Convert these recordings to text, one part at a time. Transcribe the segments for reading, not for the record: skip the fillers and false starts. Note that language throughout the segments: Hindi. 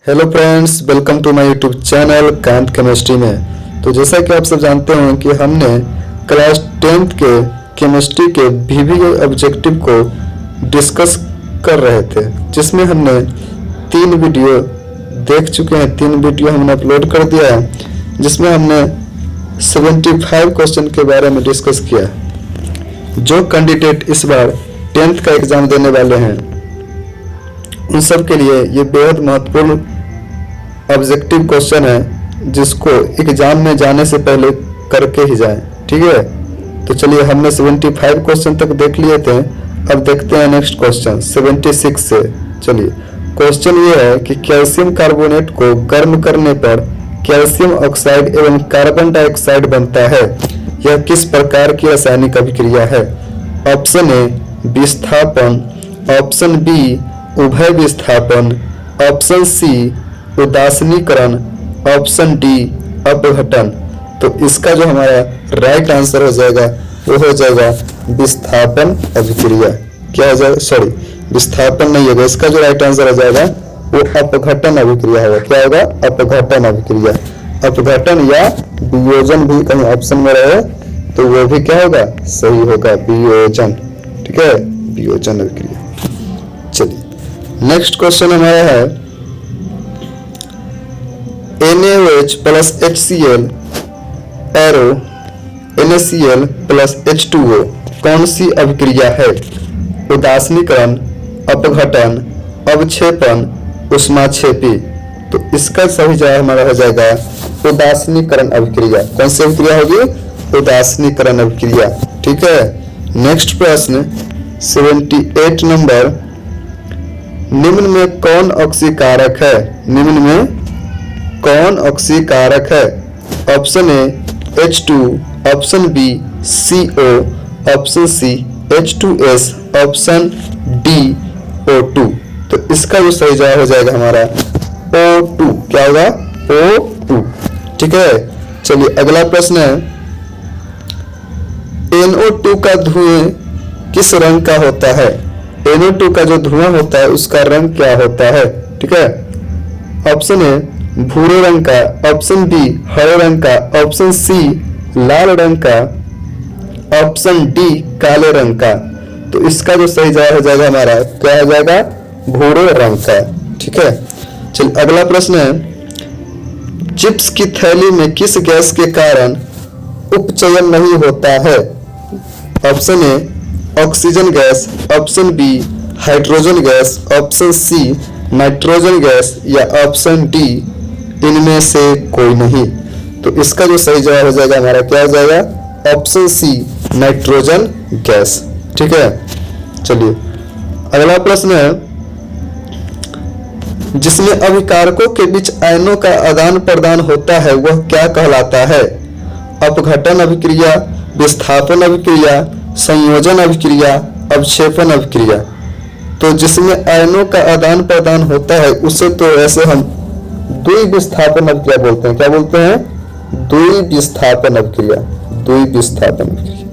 Hello friends, welcome to my YouTube channel Kant chemistry में। तो जैसा कि आप सब जानते हैं कि हमने क्लास 10th के केमिस्ट्री के वीवीओ ऑब्जेक्टिव को डिस्कस कर रहे थे, जिसमें हमने 3 वीडियो देख चुके हैं। 3 वीडियो हमने अपलोड कर दिया है, जिसमें हमने 75 क्वेश्चन के बारे में डिस्कस किया। जो कैंडिडेट इस बार 10th का एग्ज़ाम देने वाले हैं, उन सब के लिए ये बेहद महत्वपूर्ण ऑब्जेक्टिव क्वेश्चन है, जिसको एग्जाम में जाने से पहले करके ही जाएं। ठीक है, तो चलिए हमने 75 क्वेश्चन तक देख लिए थे। अब देखते हैं नेक्स्ट क्वेश्चन 76 से। चलिए, क्वेश्चन ये है कि कैल्शियम कार्बोनेट को गर्म करने पर कैल्शियम ऑक्साइड एवं कार्बन डाइऑक्साइड बनता है। यह किस प्रकार की रासायनिक अभिक्रिया है? ऑप्शन ए विस्थापन, ऑप्शन बी उभय विस्थापन, ऑप्शन सी उदासीनीकरण, ऑप्शन डी अपघटन। तो इसका जो हमारा राइट आंसर हो जाएगा वो हो जाएगा विस्थापन अभिक्रिया। क्या हो जाएगा? सॉरी, विस्थापन नहीं होगा। इसका जो राइट आंसर हो जाएगा वो अपघटन अभिक्रिया होगा। क्या होगा? अपघटन अभिक्रिया। अपघटन या वियोजन भी कहीं ऑप्शन में रहे तो वो भी क्या होगा? सही होगा, वियोजन। ठीक है, वियोजन अभिक्रिया। चलिए, नेक्स्ट क्वेश्चन हमारा है NaOH plus HCl arrow NaCl plus H2O कौन सी अभिक्रिया है? उदासीनीकरण, अपघटन, अवक्षेपण, ऊष्माक्षेपी। तो इसका सही जवाब हमारा हो जाएगा उदासीनीकरण अभिक्रिया। कौन सी अभिक्रिया होगी? उदासीनीकरण अभिक्रिया। ठीक है, नेक्स्ट प्रश्न 78 नंबर, निम्न में कौन ऑक्सीकारक है? निम्न में कौन ऑक्सीकारक है? Option A H2, option B CO, option C H2S, option D O2। तो इसका जो सही जवाब हो जाएगा हमारा O2। क्या होगा? O2। ठीक है, चलिए अगला प्रश्न है NO2 का धुएं किस रंग का होता है? NO2 का जो धुआं होता है उसका रंग क्या होता है? ठीक है, ऑप्शन ए भूरे रंग का, ऑप्शन बी हरे रंग का, ऑप्शन सी लाल रंग का, ऑप्शन डी काले रंग का। तो इसका जो सही जवाब हो जाएगा हमारा क्या हो जाएगा? भूरे रंग का। ठीक है, चलिए अगला प्रश्न है चिप्स की थैली में किस गैस के कारण उपचयन नहीं होता है? Option A oxygen gas, option B hydrogen gas, option C nitrogen gas, या ऑप्शन डी इनमें से कोई नहीं। तो इसका जो सही जवाब हो जाएगा हमारा क्या हो जाएगा? Option C nitrogen gas. ठीक है, चलिए अगला प्रश्न है जिसमें अभिकारकों के बीच आयनों का आदान प्रदान होता है वह क्या कहलाता है? अपघटन अभिक्रिया, विस्थापन अभिक्रिया, संयोजन अभिक्रिया, अवक्षेपण अभिक्रिया। तो जिसमें आयनों का आदान प्रदान होता है उसे तो ऐसे हम द्विविस्थापन अभिक्रिया बोलते हैं। क्या बोलते हैं? द्विविस्थापन अभिक्रिया। द्विविस्थापन अभिक्रिया।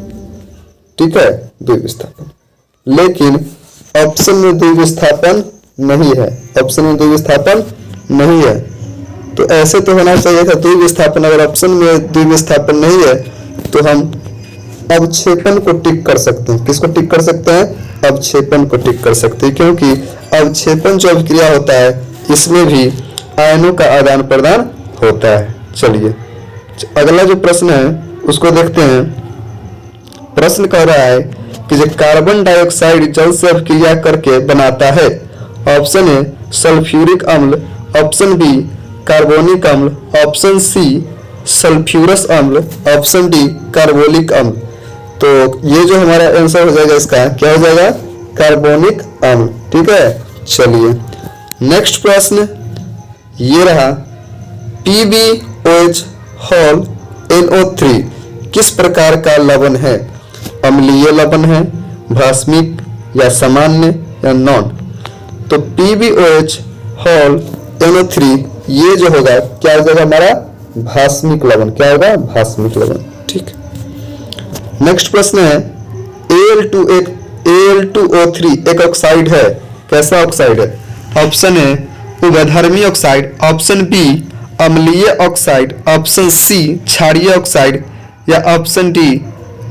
ठीक है, द्विविस्थापन। लेकिन ऑप्शन में द्विविस्थापन नहीं है। ऑप्शन में द्विविस्थापन नहीं है, तो ऐसे तो होना चाहिए था द्विविस्थापन। अगर ऑप्शन में द्विविस्थापन नहीं है तो हम अवक्षेपण को टिक कर सकते हैं। किसको टिक कर सकते हैं? अवक्षेपण को टिक कर सकते हैं, क्योंकि अवक्षेपण जो अभिक्रिया होता है इसमें भी आयनों का आदान प्रदान होता है। चलिए अगला जो प्रश्न है उसको देखते हैं। प्रश्न कह रहा है कि जो कार्बन डाइऑक्साइड जल से अभिक्रिया करके बनाता है। ऑप्शन ए सल्फ्यूरिक अम्ल, ऑप्शन बी कार्बोनिक अम्ल, ऑप्शन सी सल्फ्यूरस अम्ल, ऑप्शन डी कार्बोलिक अम्ल। तो ये जो हमारा आंसर हो जाएगा इसका क्या हो जाएगा? कार्बोनिक अम्ल। ठीक है, चलिए नेक्स्ट प्रश्न ये रहा PbOH होल NO3 किस प्रकार का लवण है? अम्लीय लवण है, भास्मिक या सामान्य या नॉन? तो PbOH होल NO3 ये जो होगा क्या हो जाएगा हमारा? भास्मिक लवण। क्या होगा? भास्मिक लवण। ठीक, नेक्स्ट प्रश्न है Al2O3 एक ऑक्साइड है। कैसा ऑक्साइड है? ऑप्शन ए उभयधर्मी ऑक्साइड, ऑप्शन बी अम्लीय ऑक्साइड, ऑप्शन सी क्षारीय ऑक्साइड, या ऑप्शन डी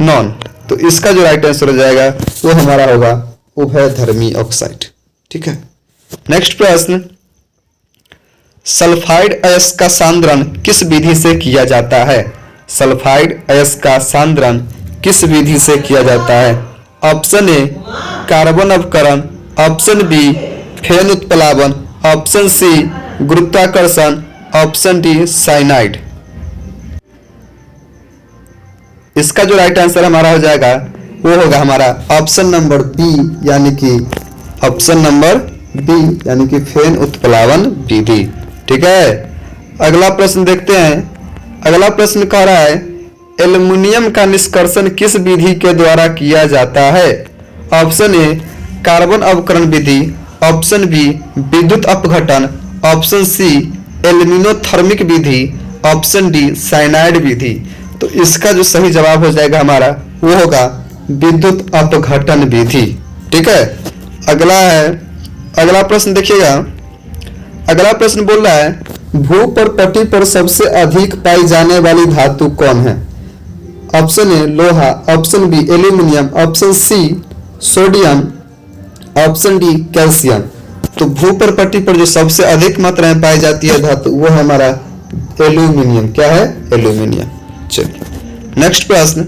नॉन। तो इसका जो राइट आंसर हो जाएगा वो हमारा होगा उभयधर्मी ऑक्साइड। ठीक है। नेक्स्ट प्रश्न, सल्फाइड अयस्क का सांद्रण किस विधि से किया जाता है? सल्फाइड अयस्क का सांद्रण किस विधि से किया जाता है? ऑप्शन ए कार्बन अवकरण, ऑप्शन बी फेन उत्प्लावन, ऑप्शन सी गुरुत्वाकर्षण, ऑप्शन डी साइनाइड। इसका जो राइट आंसर हमारा हो जाएगा वो होगा हमारा ऑप्शन नंबर बी, यानी कि ऑप्शन नंबर बी यानी कि फेन उत्प्लावन विधि। ठीक है। अगला प्रश्न देखते हैं। अगला प्रश्न कह रहा है एल्युमिनियम का निष्कर्षण किस विधि के द्वारा किया जाता है? ऑप्शन ए कार्बन अवकरण विधि, ऑप्शन बी विद्युत अपघटन, ऑप्शन सी एल्यूमिनोथर्मिक विधि, ऑप्शन डी साइनाइड विधि। तो इसका जो सही जवाब हो जाएगा हमारा वो होगा विद्युत अपघटन विधि। ठीक है। अगला प्रश्न देखिएगा। अगला प्रश्न बोल रहा है भूपर्पटी पर सबसे अधिक पाई जाने वाली धातु कौन है? ऑप्शन ए लोहा, option B aluminium, option C sodium, option D calcium. तो भूपर्पटी पर जो सबसे अधिक मात्रा में पाई जाती है धातु वो है हमारा एल्यूमिनियम। क्या है? एल्यूमिनियम। चलिए नेक्स्ट प्रश्न,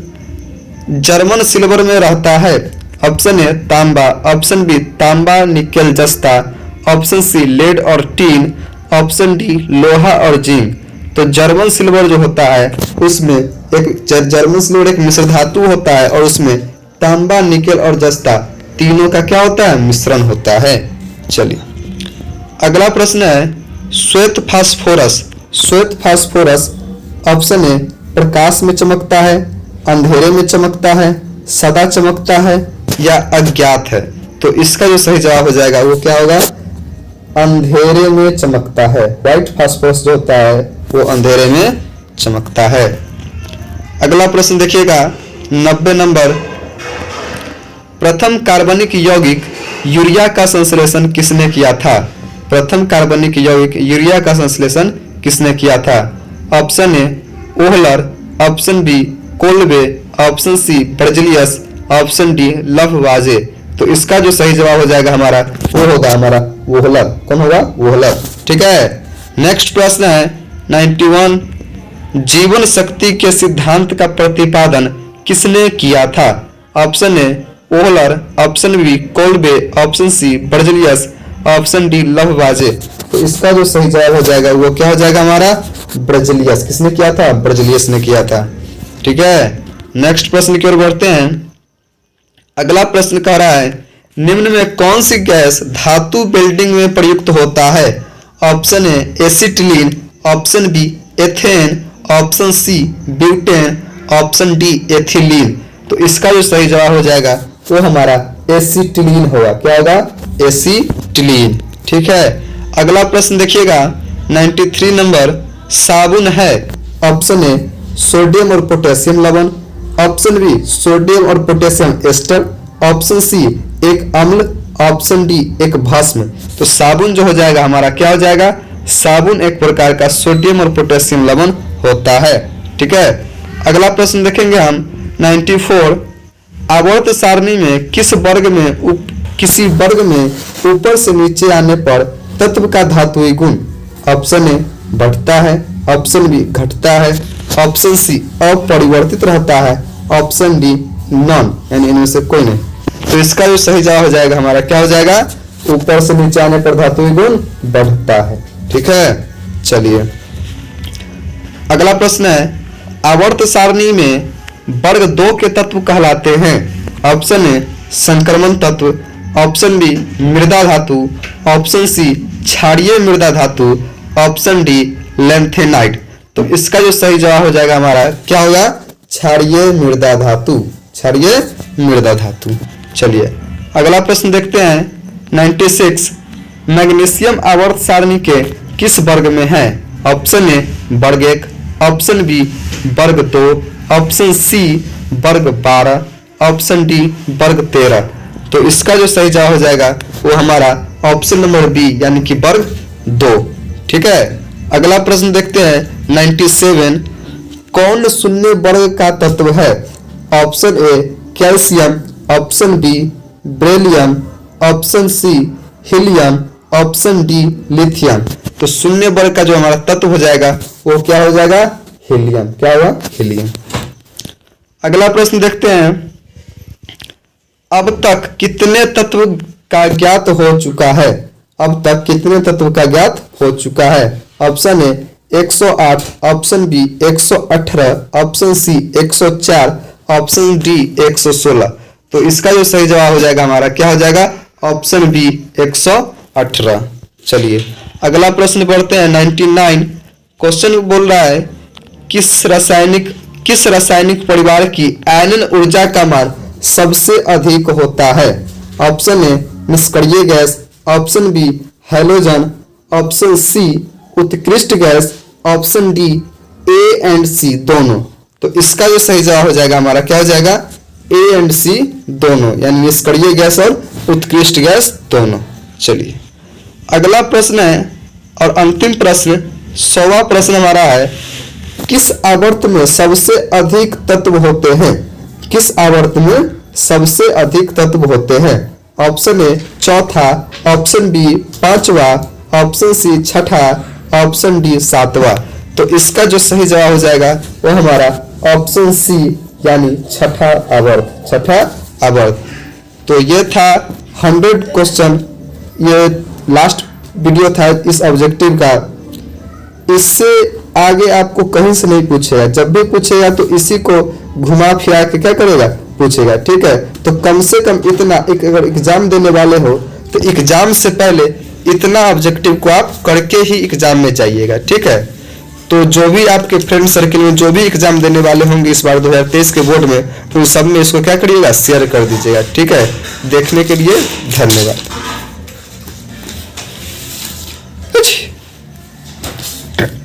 जर्मन सिल्वर में रहता है। ऑप्शन ए तांबा, ऑप्शन बी तांबा निकेल जस्ता, ऑप्शन सी लेड और टीन, ऑप्शन डी लोहा और जिंक। तो जर्मन सिल्वर जो होता है उसमें एक जर्मन सिल्वर एक मिश्र धातु होता है और उसमें तांबा निकेल और जस्ता तीनों का क्या होता है? मिश्रण होता है। चलिए अगला प्रश्न है श्वेत फास्फोरस। श्वेत फास्फोरस ऑप्शन ए प्रकाश में चमकता है, अंधेरे में चमकता है, सदा चमकता है, या अज्ञात है। तो इसका जो सही जवाब हो जाएगा वो क्या होगा? अंधेरे में चमकता है। व्हाइट फास्फोरस जो होता है वो अंधेरे में चमकता है। अगला प्रश्न देखिएगा 90 नंबर, प्रथम कार्बनिक यौगिक यूरिया का संश्लेषण किसने किया था? प्रथम कार्बनिक यौगिक यूरिया का संश्लेषण किसने किया था? Option A Wohler, option B Kolbe, option C Berzelius, option D लफवाजे। तो इसका जो सही जवाब हो जाएगा हमारा वो होगा हमारा वोहलर। कौन होगा? वोहलर। ठीक है। नेक्स्ट प्रश्न है 91, जीवन शक्ति के सिद्धांत का प्रतिपादन किसने किया था? Option A Wohler, option B Kolbe, option C Berzelius, option D लफवाजे। तो इसका जो सही जवाब हो जाएगा वो क्या हो जाएगा हमारा? बर्जलियस। किसने किया था? बर्जलियस ने किया था। ठीक है। नेक्स्ट प्रश्न की ओर बढ़ते हैं। अगला प्रश्न कह रहा है निम्न में कौन सी गैस धातु वेल्डिंग में प्रयुक्त होता है? Option A acetylene, option B ethane, option C butane, option D ethylene. तो इसका जो सही जवाब हो जाएगा वो हमारा एसिटिलीन होगा। क्या होगा? एसिटिलीन। ठीक है। अगला प्रश्न देखिएगा 93 नंबर, साबुन है। ऑप्शन ए सोडियम और पोटेशियम लवण, ऑप्शन बी सोडियम और पोटेशियम एस्टर, ऑप्शन सी एक अम्ल, ऑप्शन डी एक भस्म। तो साबुन जो हो जाएगा हमारा क्या हो जाएगा? साबुन एक प्रकार का सोडियम और पोटेशियम लवण होता है। ठीक है। अगला प्रश्न देखेंगे हम 94, आवर्त सारणी में किसी वर्ग में ऊपर से नीचे आने पर तत्व का धातुई गुण? ऑप्शन ए बढ़ता है, ऑप्शन बी घटता है, ऑप्शन सी अपरिवर्तित रहता है, ऑप्शन डी नॉन, यानी इनमें से कोई नहीं। तो इसका जो सही जवाब हो जाएगा हमारा क्या हो जाएगा? ऊपर से नीचे आने पर धातुई गुण बढ़ता है। ठीक है। चलिए अगला प्रश्न है आवर्त सारणी में वर्ग 2 के तत्व कहलाते हैं। ऑप्शन ए संक्रमण तत्व, ऑप्शन बी मृदा धातु, ऑप्शन सी क्षारीय मृदा धातु, ऑप्शन डी लैंथेनाइट। तो इसका जो सही जवाब हो जाएगा हमारा क्या होगा? क्षारीय मृदा धातु। क्षारीय मृदा धातु। चलिए अगला प्रश्न देखते हैं 96, मैग्नीशियम आवर्त सारणी के किस वर्ग में है? ऑप्शन ए वर्ग 1, ऑप्शन बी वर्ग 2, ऑप्शन सी वर्ग 12, ऑप्शन डी वर्ग 13। तो इसका जो सही जवाब हो जाएगा वो हमारा ऑप्शन नंबर बी यानी कि वर्ग 2। ठीक है, अगला प्रश्न देखते हैं 97। कौन शून्य वर्ग का तत्व है? Option A calcium, option B beryllium, option C helium, option D lithium. तो शून्य वर्ग का जो हमारा तत्व हो जाएगा वो क्या हो जाएगा? हीलियम। क्या हुआ? हीलियम। अगला प्रश्न देखते हैं, अब तक कितने तत्व का ज्ञात हो चुका है? अब तक कितने तत्व का ज्ञात हो चुका है? Option A 108, option B 118, option C 104, option D 116। तो इसका जो सही जवाब हो जाएगा हमारा क्या हो जाएगा? Option B 118। चलिए अगला प्रश्न पढ़ते हैं 99। क्वेश्चन बोल रहा है किस रासायनिक परिवार की आयनन ऊर्जा का मान सबसे अधिक होता है? ऑप्शन ए निष्क्रिय gas, option B halogen, option C उत्कृष्ट gas, option D A and C दोनों। तो इसका जो सही जवाब हो जाएगा हमारा क्या हो जाएगा? ए एंड सी दोनों, यानी निष्क्रिय गैस और उत्कृष्ट गैस दोनों। चलिए अगला प्रश्न है और अंतिम प्रश्न 100वां प्रश्न हमारा है, किस आवर्त में सबसे अधिक तत्व होते हैं? किस आवर्त में सबसे अधिक तत्व होते हैं? ऑप्शन ए चौथा, ऑप्शन बी पांचवा, ऑप्शन सी छठा, ऑप्शन डी सातवां। तो इसका जो सही जवाब हो जाएगा वो हमारा ऑप्शन सी यानी छठा आवर्त। छठा आवर्त। तो ये था 100 क्वेश्चन, ये लास्ट वीडियो था इस ऑब्जेक्टिव का। इससे आगे आपको कहीं से नहीं पूछेगा, जब भी पूछेगा तो इसी को घुमा फिरा के क्या करेगा? पूछेगा। ठीक है, तो कम से कम इतना अगर एग्जाम देने वाले हो तो एग्जाम से पहले इतना ऑब्जेक्टिव को आप करके ही एग्जाम में जाइएगा। ठीक है, तो जो भी आपके फ्रेंड सर्किल में जो भी एग्जाम देने वाले होंगे इस बार 2023 के बोर्ड में, तो सब में इसको क्या करिएगा? शेयर कर दीजिएगा। ठीक है, देखने के लिए धन्यवाद।